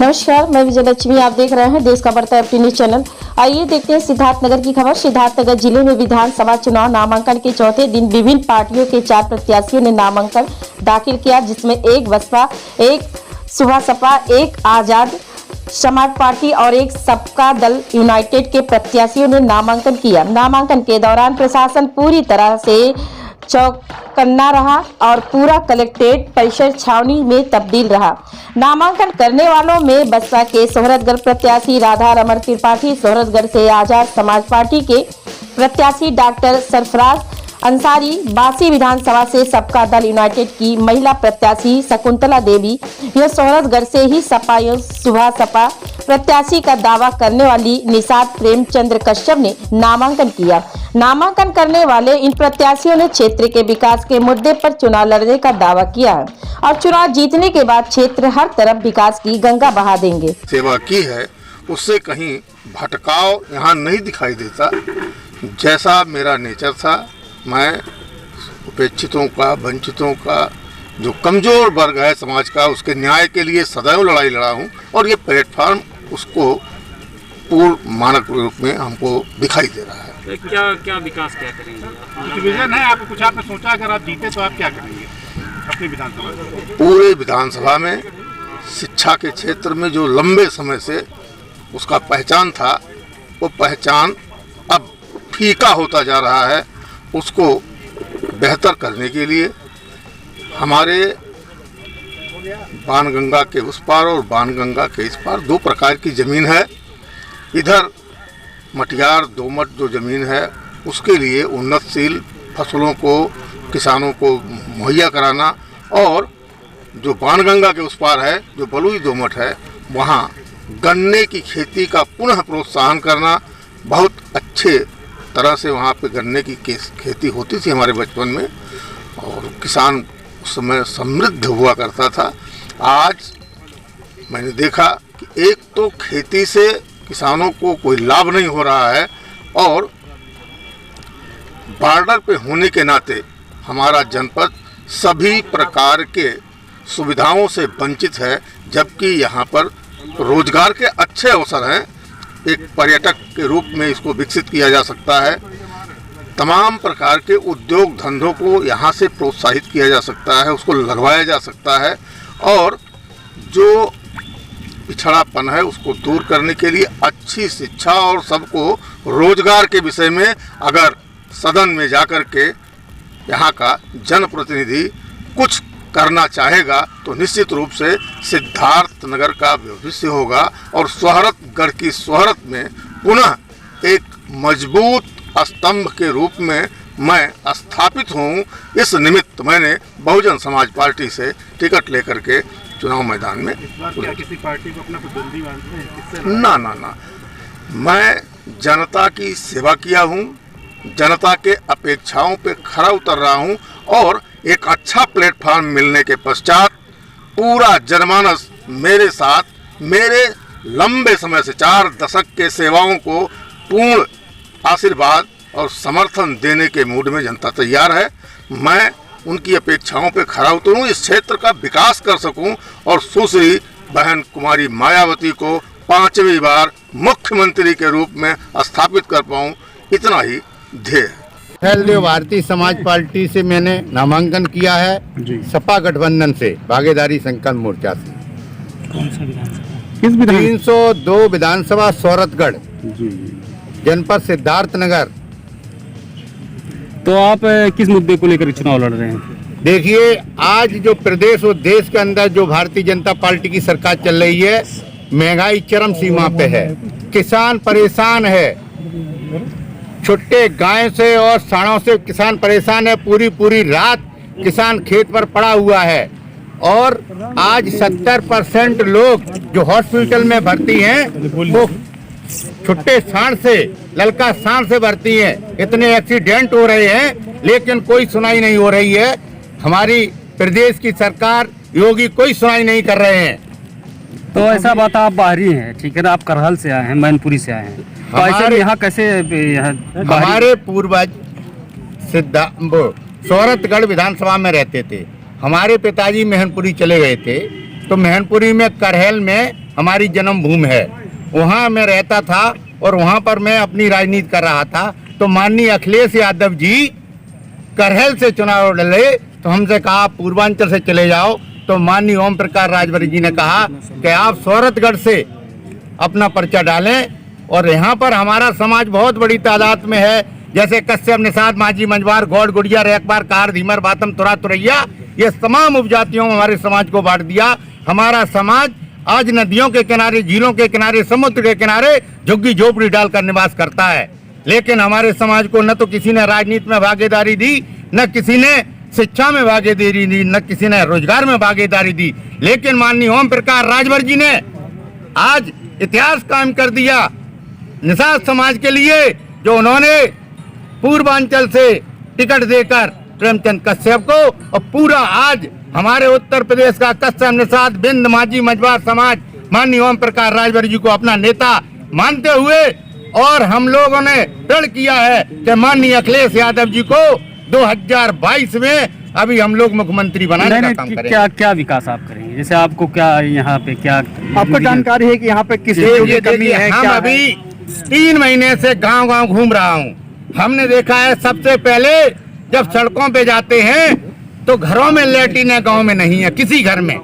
नमस्कार, मैं विजयलक्ष्मी। आप देख रहे हैं देश का बढ़ता एफटी न्यूज चैनल। आइए देखते हैं सिद्धार्थनगर की खबर। सिद्धार्थनगर जिले में विधानसभा चुनाव नामांकन के चौथे दिन विभिन्न पार्टियों के 4 प्रत्याशियों ने नामांकन दाखिल किया, जिसमें एक बसपा, एक सुबह सपा, एक आजाद समाज पार्टी और एक सबका दल यूनाइटेड के प्रत्याशियों ने नामांकन किया। नामांकन के दौरान प्रशासन पूरी तरह से चौकन्ना रहा और पूरा कलेक्ट्रेट परिसर छावनी में तब्दील रहा। नामांकन करने वालों में बसपा के सोहरतगढ़ प्रत्याशी राधा रमन त्रिपाठी, सोहरतगढ़ से आजाद समाज पार्टी के प्रत्याशी डॉक्टर सरफराज अंसारी, बासी विधानसभा से सबका दल यूनाइटेड की महिला प्रत्याशी शकुंतला देवी, यह सोहरतगढ़ से ही सपा सुबह सपा प्रत्याशी का दावा करने वाली निषाद प्रेमचंद्र कश्यप ने नामांकन किया। नामांकन करने वाले इन प्रत्याशियों ने क्षेत्र के विकास के मुद्दे पर चुनाव लड़ने का दावा किया है और चुनाव जीतने के बाद क्षेत्र हर तरफ विकास की गंगा बहा देंगे। सेवा की है, उससे कहीं भटकाव यहाँ नहीं दिखाई देता। जैसा मेरा नेचर था, मैं उपेक्षितों का, वंचितों का, जो कमजोर वर्ग है समाज का, उसके न्याय के लिए सदैव लड़ाई लड़ा हूँ और ये प्लेटफॉर्म उसको पूर्ण मानक रूप में हमको दिखाई दे रहा है। तो क्या विकास क्या करेंगे? विजन है आपको, कुछ आपने सोचा अगर आप जीते तो आप क्या करेंगे अपनी विधानसभा में? पूरे विधानसभा में शिक्षा के क्षेत्र में जो लंबे समय से उसका पहचान था, वो पहचान अब फीका होता जा रहा है। उसको बेहतर करने के लिए हमारे बाणगंगा के उस पार और बाणगंगा के इस पार 2 प्रकार की ज़मीन है। इधर मटियार दोमट जो ज़मीन है, उसके लिए उन्नतशील फसलों को किसानों को मुहैया कराना, और जो बाणगंगा के उस पार है, जो बलुई दोमट है, वहाँ गन्ने की खेती का पुनः प्रोत्साहन करना। बहुत अच्छे तरह से वहाँ पे गन्ने की खेती होती थी हमारे बचपन में, और किसान उस समय समृद्ध हुआ करता था। आज मैंने देखा कि एक तो खेती से किसानों को कोई लाभ नहीं हो रहा है, और बॉर्डर पे होने के नाते हमारा जनपद सभी प्रकार के सुविधाओं से वंचित है, जबकि यहाँ पर रोजगार के अच्छे अवसर हैं। एक पर्यटक के रूप में इसको विकसित किया जा सकता है। तमाम प्रकार के उद्योग धंधों को यहाँ से प्रोत्साहित किया जा सकता है, उसको लगवाया जा सकता है, और जो पिछड़ापन है उसको दूर करने के लिए अच्छी शिक्षा और सबको रोजगार के विषय में अगर सदन में जाकर के यहाँ का जनप्रतिनिधि कुछ करना चाहेगा तो निश्चित रूप से सिद्धार्थनगर का भविष्य होगा, और सोहरतगढ़ की सोहरत में पुनः एक मजबूत स्तंभ के रूप में मैं स्थापित हूँ। इस निमित्त मैंने बहुजन समाज पार्टी से टिकट लेकर के चुनाव मैदान में। क्या किसी पार्टी को अपना प्रतिद्वंदी मानते हैं? ना, मैं जनता की सेवा किया हूँ, जनता के अपेक्षाओं पे खरा उतर रहा हूँ, और एक अच्छा प्लेटफॉर्म मिलने के पश्चात पूरा जनमानस मेरे साथ, मेरे लंबे समय से 4 दशक के सेवाओं को पूर्ण आशीर्वाद और समर्थन देने के मूड में जनता तैयार है। मैं उनकी अपेक्षाओं पे खरा उतरूं, इस क्षेत्र का विकास कर सकूं, और सुश्री बहन कुमारी मायावती को 5वीं बार मुख्यमंत्री के रूप में स्थापित कर पाऊं, इतना ही ध्येय है। देव भारतीय समाज पार्टी से मैंने नामांकन किया है, सपा गठबंधन से, भागीदारी संकल्प मोर्चा से। कौन सा विधानसभा? किस 302 विधानसभा सोहरतगढ़, जनपद सिद्धार्थनगर। तो आप किस मुद्दे को लेकर चुनाव लड़ रहे हैं? देखिए, आज जो प्रदेश और देश के अंदर जो भारतीय जनता पार्टी की सरकार चल रही है, महंगाई चरम सीमा पे है, किसान परेशान है, छुट्टे गाय से और साड़ों से किसान परेशान है। पूरी रात किसान खेत पर पड़ा हुआ है, और आज 70% लोग जो हॉस्पिटल में भर्ती हैं वो छुट्टे सांड से, ललका सांड से भर्ती हैं। इतने एक्सीडेंट हो रहे हैं, लेकिन कोई सुनाई नहीं हो रही है। हमारी प्रदेश की सरकार, योगी कोई सुनाई नहीं कर रहे हैं। तो ऐसा बात, आप बाहरी हैं, ठीक है ना, आप करहल से आए हैं, मैनपुरी से आए हैं, तो ऐसे यहाँ कैसे? हमारे पूर्वज सोहरतगढ़ विधानसभा में रहते थे। हमारे पिताजी मैनपुरी चले गए थे, तो मैनपुरी में करहल में हमारी जन्मभूमि है, वहाँ मैं रहता था और वहाँ पर मैं अपनी राजनीति कर रहा था। तो माननीय अखिलेश यादव जी करहल से चुनाव लड़े तो हमसे कहा पूर्वांचल से चले जाओ। तो माननीय ओम प्रकाश राजभर जी ने कहा कि आप सौरतगढ़ से अपना पर्चा डालें। और यहाँ पर हमारा समाज बहुत बड़ी तादाद में है, जैसे कश्यप, निषाद, माझी, मंजवार, गौड़, गुड़िया, रेखबार, कार, धीमर, बातम, तुरा, तुरैया, ये तमाम उपजातियों में हमारे समाज को बांट दिया। हमारा समाज आज नदियों के किनारे, झीलों के किनारे, समुद्र के किनारे झुग्गी झोपड़ी डालकर निवास करता है। लेकिन हमारे समाज को न तो किसी ने राजनीति में भागीदारी दी, न किसी ने शिक्षा में भागीदारी दी, न किसी ने रोजगार में भागीदारी दी। लेकिन माननीय ओम प्रकाश राजभर जी ने आज इतिहास कायम कर दिया निषाद समाज के लिए, जो उन्होंने पूर्वांचल से टिकट देकर प्रेमचंद कश्यप को, और पूरा आज हमारे उत्तर प्रदेश का कश्यप, निषाद, बिंद, माझी, मझवार समाज माननीय ओम प्रकाश राजभर जी को अपना नेता मानते हुए, और हम लोगों ने दृढ़ किया है कि माननीय अखिलेश यादव जी को 2022 में अभी हम लोग मुख्यमंत्री बनाने का काम करेंगे। क्या क्या विकास आप करेंगे? जैसे आपको क्या यहाँ पे क्या आपको जानकारी है कि यहाँ पे किस ये कमी है? हम क्या अभी 3 महीने से गांव-गांव घूम रहा हूँ। हमने देखा है सबसे पहले जब सड़कों पे जाते हैं तो घरों में लैट्रिन है, गांव में नहीं है। किसी घर में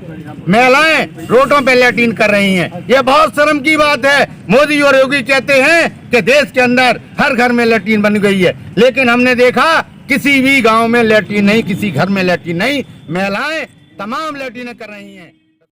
महिलाएं रोडों पे लैट्रिन कर रही हैं। ये बहुत शर्म की बात है। मोदी और योगी कहते हैं कि देश के अंदर हर घर में लैट्रिन बन गई है, लेकिन हमने देखा किसी भी गांव में लैट्रिन नहीं, किसी घर में लैट्रिन नहीं। महिलाएं तमाम लैट्रिन कर रही हैं।